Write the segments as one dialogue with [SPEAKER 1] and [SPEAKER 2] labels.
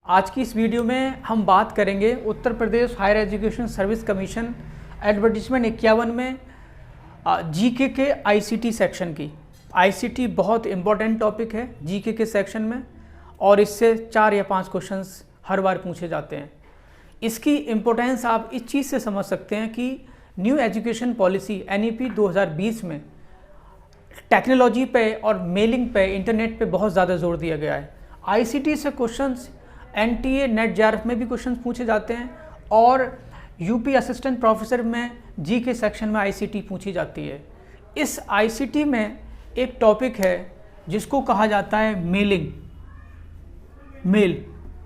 [SPEAKER 1] आज की इस वीडियो में हम बात करेंगे Uttar Pradesh higher education service commission advertisement 51 में जीके के आईसीटी सेक्शन की। आईसीटी बहुत इम्पॉर्टेंट टॉपिक है जीके के सेक्शन में और इससे 4 या 5 क्वेश्चंस हर बार पूछे जाते हैं। इसकी इम्पोर्टेंस आप इस चीज़ से समझ सकते हैं कि न्यू एजुकेशन पॉलिसी NEP 2020 में टेक्नोलॉजी पे और मेलिंग पे, इंटरनेट पे बहुत ज़्यादा जोर दिया गया है। आईसीटी से क्वेश्चंस NTA नेट JRF में भी क्वेश्चंस पूछे जाते हैं और यूपी असिस्टेंट प्रोफेसर में जीके सेक्शन में आईसीटी पूछी जाती है। इस आईसीटी में एक टॉपिक है जिसको कहा जाता है मेलिंग। मेल,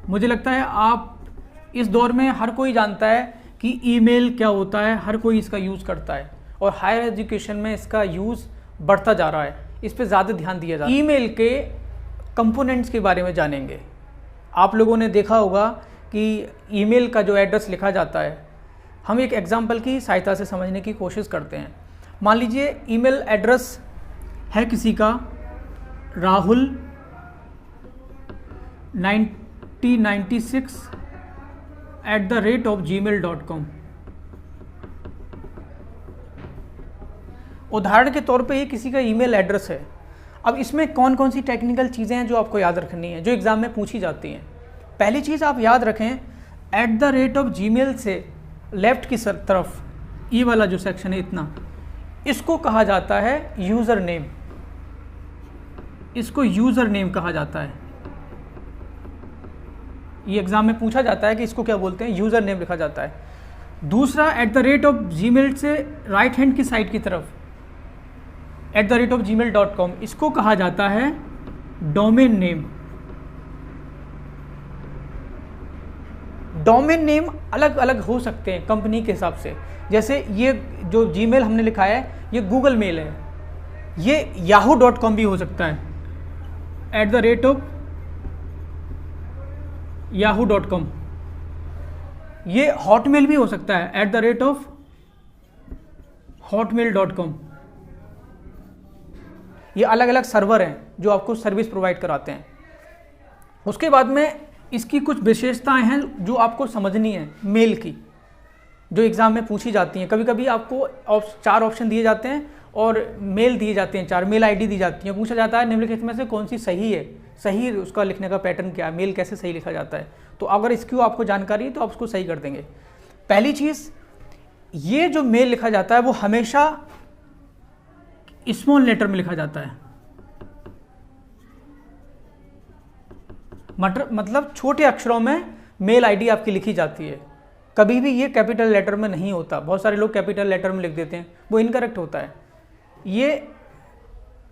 [SPEAKER 1] मुझे लगता है आप इस दौर में हर कोई जानता है कि ईमेल क्या होता है, हर कोई इसका यूज़ करता है और हायर एजुकेशन में इसका यूज़ बढ़ता जा रहा है। इस पर ज़्यादा ध्यान दिया जा रहा है। ईमेल के कंपोनेंट्स के बारे में जानेंगे। आप लोगों ने देखा होगा कि ईमेल का जो एड्रेस लिखा जाता है, हम एक एग्जांपल की सहायता से समझने की कोशिश करते हैं। मान लीजिए ईमेल एड्रेस है किसी का राहुल 1996@gmail.com। उदाहरण के तौर पे ये किसी का ईमेल एड्रेस है। अब इसमें कौन कौन सी टेक्निकल चीज़ें हैं जो आपको याद रखनी है, जो एग्ज़ाम में पूछी जाती हैं। पहली चीज़ आप याद रखें, @gmail से लेफ़्ट की तरफ ये वाला जो सेक्शन है इतना, इसको कहा जाता है यूज़र नेम। इसको यूज़र नेम कहा जाता है। ये एग्ज़ाम में पूछा जाता है कि इसको क्या बोलते हैं, यूज़र नेम लिखा जाता है। दूसरा @gmail से राइट हैंड की साइड की तरफ @gmail.com, इसको कहा जाता है डोमेन नेम। डोमेन नेम अलग अलग हो सकते हैं कंपनी के हिसाब से। जैसे ये जो जीमेल हमने लिखा है ये गूगल मेल है, ये yahoo.com भी हो सकता है, @yahoo.com। ये हॉटमेल भी हो सकता है, @hotmail.com। ये अलग अलग सर्वर हैं जो आपको सर्विस प्रोवाइड कराते हैं। उसके बाद में इसकी कुछ विशेषताएं हैं जो आपको समझनी है मेल की, जो एग्ज़ाम में पूछी जाती हैं। कभी कभी आपको 4 ऑप्शन दिए जाते हैं और मेल दिए जाते हैं, 4 मेल ID दी जाती हैं। पूछा जाता है निम्नलिखित में से कौन सी सही है, सही उसका लिखने का पैटर्न क्या है, मेल कैसे सही लिखा जाता है। तो अगर इसकी आपको जानकारी है तो आप उसको सही कर देंगे। पहली चीज़, ये जो मेल लिखा जाता है वो हमेशा स्मॉल लेटर में लिखा जाता है। मतलब छोटे अक्षरों में मेल ID आपकी लिखी जाती है। कभी भी ये कैपिटल लेटर में नहीं होता। बहुत सारे लोग कैपिटल लेटर में लिख देते हैं, वो इनकरेक्ट होता है। ये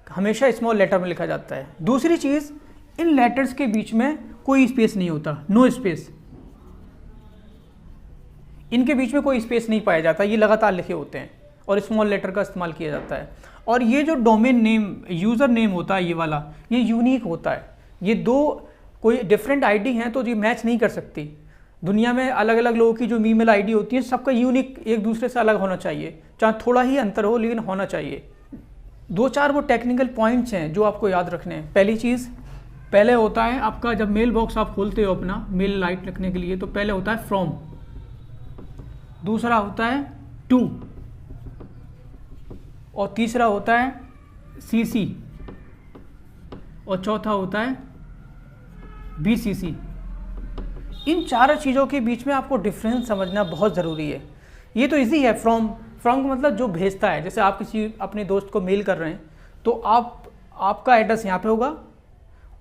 [SPEAKER 1] हमेशा स्मॉल लेटर में लिखा जाता है। दूसरी चीज़, इन लेटर्स के बीच में कोई स्पेस नहीं होता, नो स्पेस। इनके बीच में कोई स्पेस नहीं पाया जाता, ये लगातार लिखे होते हैं और स्मॉल लेटर का इस्तेमाल किया जाता है। और ये जो डोमेन नेम, यूज़र नेम होता है, ये वाला, ये यूनिक होता है। ये दो कोई डिफरेंट ID हैं तो ये मैच नहीं कर सकती। दुनिया में अलग अलग लोगों की जो ईमेल ID होती है, सबका यूनिक एक दूसरे से अलग होना चाहिए, चाहे थोड़ा ही अंतर हो लेकिन होना चाहिए। 2-4 वो टेक्निकल पॉइंट्स हैं जो आपको याद रखने हैं। पहली चीज़, पहले होता है आपका जब मेल बॉक्स आप खोलते हो अपना मेल राइट लिखने के लिए, तो पहले होता है फ्रॉम, दूसरा होता है टू और तीसरा होता है CC और चौथा होता है BCC। इन 4 चीज़ों के बीच में आपको डिफरेंस समझना बहुत ज़रूरी है। ये तो इजी है, फ्रॉम का मतलब जो भेजता है। जैसे आप किसी अपने दोस्त को मेल कर रहे हैं तो आपका एड्रेस यहाँ पे होगा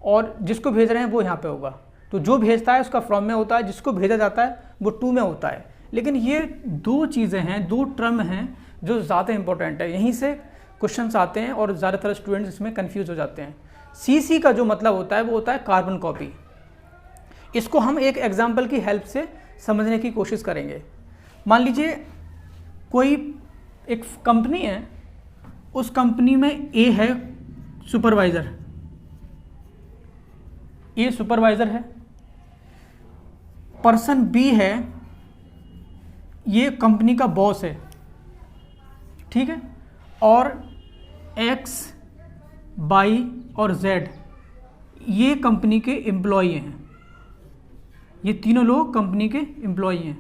[SPEAKER 1] और जिसको भेज रहे हैं वो यहाँ पे होगा। तो जो भेजता है उसका फ्रॉम में होता है, जिसको भेजा जाता है वो टू में होता है। लेकिन ये 2 चीज़ें हैं, 2 टर्म हैं जो ज़्यादा इंपॉर्टेंट है। यहीं से क्वेश्चंस आते हैं और ज़्यादातर स्टूडेंट्स इसमें कन्फ्यूज़ हो जाते हैं। CC का जो मतलब होता है वो होता है कार्बन कॉपी। इसको हम एक एग्जाम्पल की हेल्प से समझने की कोशिश करेंगे। मान लीजिए कोई एक कंपनी है, उस कंपनी में A है सुपरवाइज़र, A सुपरवाइज़र है। पर्सन B है, ये कंपनी का बॉस है, ठीक है। और X, Y और Z ये कंपनी के एम्प्लॉई हैं। ये तीनों लोग कंपनी के एम्प्लॉई हैं,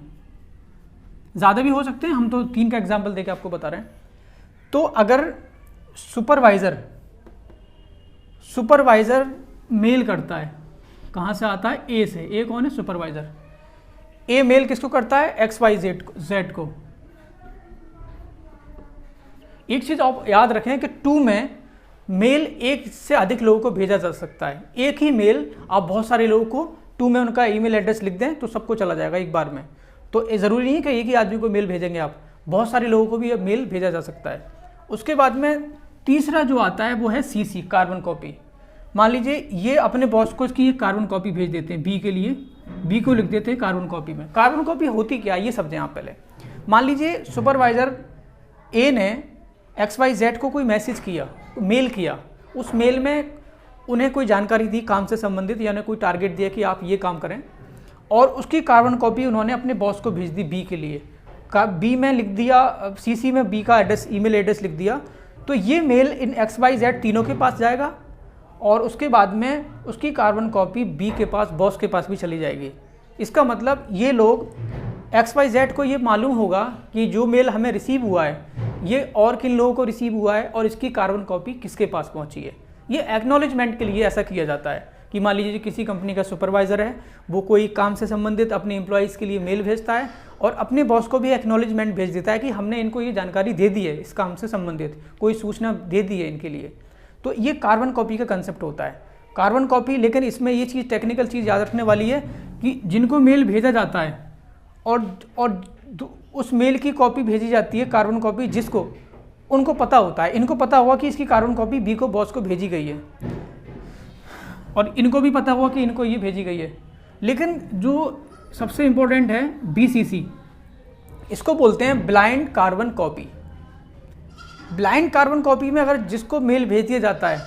[SPEAKER 1] ज़्यादा भी हो सकते हैं, हम तो 3 का एग्जाम्पल देके आपको बता रहे हैं। तो अगर सुपरवाइज़र मेल करता है, कहाँ से आता है? ए से। ए कौन है? सुपरवाइज़र। ए मेल किसको करता है? XYZ को। एक चीज़ आप याद रखें कि 2 में मेल एक से अधिक लोगों को भेजा जा सकता है। एक ही मेल आप बहुत सारे लोगों को 2 में उनका ईमेल एड्रेस लिख दें तो सबको चला जाएगा एक बार में। तो ज़रूरी नहीं है कि एक ही आदमी को मेल भेजेंगे आप, बहुत सारे लोगों को भी मेल भेजा जा सकता है। उसके बाद में तीसरा जो आता है वो है CC, कार्बन कॉपी। मान लीजिए ये अपने बॉस को इसकी कार्बन कॉपी भेज देते हैं, बी के लिए, बी को लिख देते हैं कार्बन कॉपी में। कार्बन कॉपी होती क्या, ये समझें आप पहले। मान लीजिए सुपरवाइज़र ए ने XYZ को कोई मैसेज किया, मेल किया, उस मेल में उन्हें कोई जानकारी दी काम से संबंधित, या उन्हें कोई टारगेट दिया कि आप ये काम करें, और उसकी कार्बन कॉपी उन्होंने अपने बॉस को भेज दी बी के लिए। बी में लिख दिया, CC में बी का एड्रेस, ईमेल एड्रेस लिख दिया, तो ये मेल इन XYZ तीनों के पास जाएगा और उसके बाद में उसकी कार्बन कॉपी बी के पास, बॉस के पास भी चली जाएगी। इसका मतलब ये लोग XYZ को ये मालूम होगा कि जो मेल हमें रिसीव हुआ है ये और किन लोगों को रिसीव हुआ है और इसकी कार्बन कॉपी किसके पास पहुंची है। ये एक्नॉलेजमेंट के लिए ऐसा किया जाता है कि मान लीजिए किसी कंपनी का सुपरवाइज़र है, वो कोई काम से संबंधित अपने एम्प्लॉयज़ के लिए मेल भेजता है और अपने बॉस को भी एक्नॉलेजमेंट भेज देता है कि हमने इनको ये जानकारी दे दी है, इस काम से संबंधित कोई सूचना दे दी है इनके लिए। तो ये कार्बन कॉपी का कंसेप्ट होता है, कार्बन कॉपी। लेकिन इसमें ये चीज़, टेक्निकल चीज़ याद रखने वाली है कि जिनको मेल भेजा जाता है और उस मेल की कॉपी भेजी जाती है, कार्बन कॉपी, जिसको उनको पता होता है, इनको पता हुआ कि इसकी कार्बन कॉपी बी को, बॉस को भेजी गई है, और इनको भी पता हुआ कि इनको ये भेजी गई है। लेकिन जो सबसे इम्पोर्टेंट है BCC, इसको बोलते हैं blind carbon copy. Blind carbon copy में अगर जिसको मेल भेज दिया जाता है,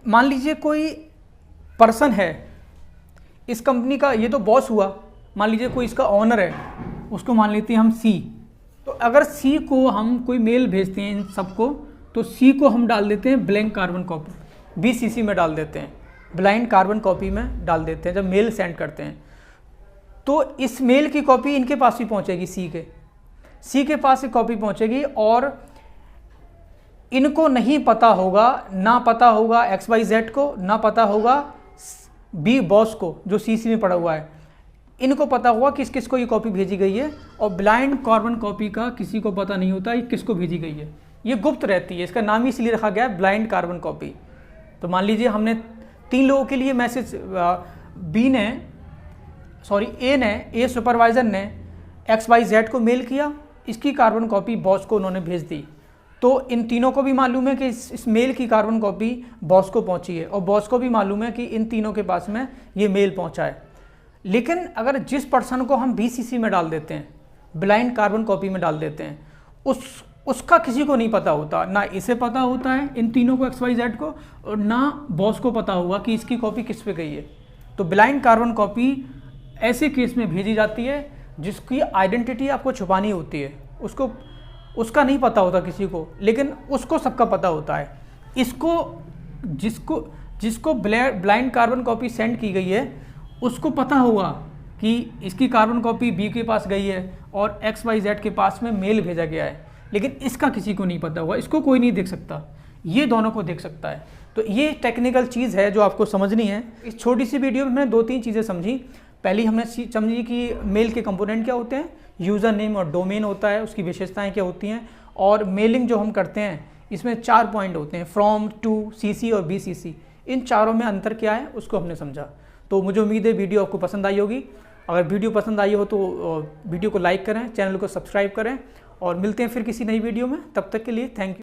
[SPEAKER 1] मान लीजिए कोई पर्सन है इस कंपनी का, ये तो बॉस हुआ, मान लीजिए कोई इसका ऑनर है, उसको मान लेते हैं हम C। तो अगर C को हम कोई मेल भेजते हैं इन सबको, तो C को हम डाल देते हैं ब्लैंक कार्बन कॉपी, BCC में डाल देते हैं, ब्लाइंड कार्बन कॉपी में डाल देते हैं जब मेल सेंड करते हैं। तो इस मेल की कॉपी इनके पास भी पहुंचेगी, C के पास ही कॉपी पहुंचेगी, और इनको नहीं पता होगा, ना पता होगा XYZ को, ना पता होगा B बॉस को जो CC में पड़ा हुआ है, इनको पता हुआ किस किस को ये कॉपी भेजी गई है। और ब्लाइंड कार्बन कॉपी का किसी को पता नहीं होता ये किसको भेजी गई है, ये गुप्त रहती है, इसका नाम ही इसलिए रखा गया है ब्लाइंड कार्बन कॉपी। तो मान लीजिए हमने 3 लोगों के लिए मैसेज, ए सुपरवाइज़र ने XYZ को मेल किया, इसकी कार्बन कॉपी बॉस को उन्होंने भेज दी। तो इन तीनों को भी मालूम है कि इस मेल की कार्बन कॉपी बॉस को पहुंची है, और बॉस को भी मालूम है कि इन तीनों के पास में ये मेल पहुंचा है। लेकिन अगर जिस पर्सन को हम BCC में डाल देते हैं, ब्लाइंड कार्बन कॉपी में डाल देते हैं, उसका किसी को नहीं पता होता, ना इसे पता होता है इन तीनों को, XYZ को, और ना बॉस को पता होगा कि इसकी कॉपी किस पे गई है। तो ब्लाइंड कार्बन कॉपी ऐसे केस में भेजी जाती है जिसकी आइडेंटिटी आपको छुपानी होती है, उसका नहीं पता होता किसी को, लेकिन उसको सबका पता होता है। जिसको ब्लाइंड कार्बन कॉपी सेंड की गई है उसको पता होगा कि इसकी कार्बन कॉपी B के पास गई है और XYZ के पास में मेल भेजा गया है, लेकिन इसका किसी को नहीं पता होगा, इसको कोई नहीं देख सकता, ये दोनों को देख सकता है। तो ये टेक्निकल चीज़ है जो आपको समझनी है। इस छोटी सी वीडियो में हमने 2-3 चीज़ें समझी। पहली हमने समझी कि मेल के कंपोनेंट क्या होते हैं, यूज़र नेम और डोमेन होता है, उसकी विशेषताएं क्या होती हैं, और मेलिंग जो हम करते हैं इसमें 4 पॉइंट होते हैं, फ्रॉम, टू, CC और BCC। इन चारों में अंतर क्या है उसको हमने समझा। तो मुझे उम्मीद है वीडियो आपको पसंद आई होगी। अगर वीडियो पसंद आई हो तो वीडियो को लाइक करें, चैनल को सब्सक्राइब करें, और मिलते हैं फिर किसी नई वीडियो में। तब तक के लिए थैंक यू।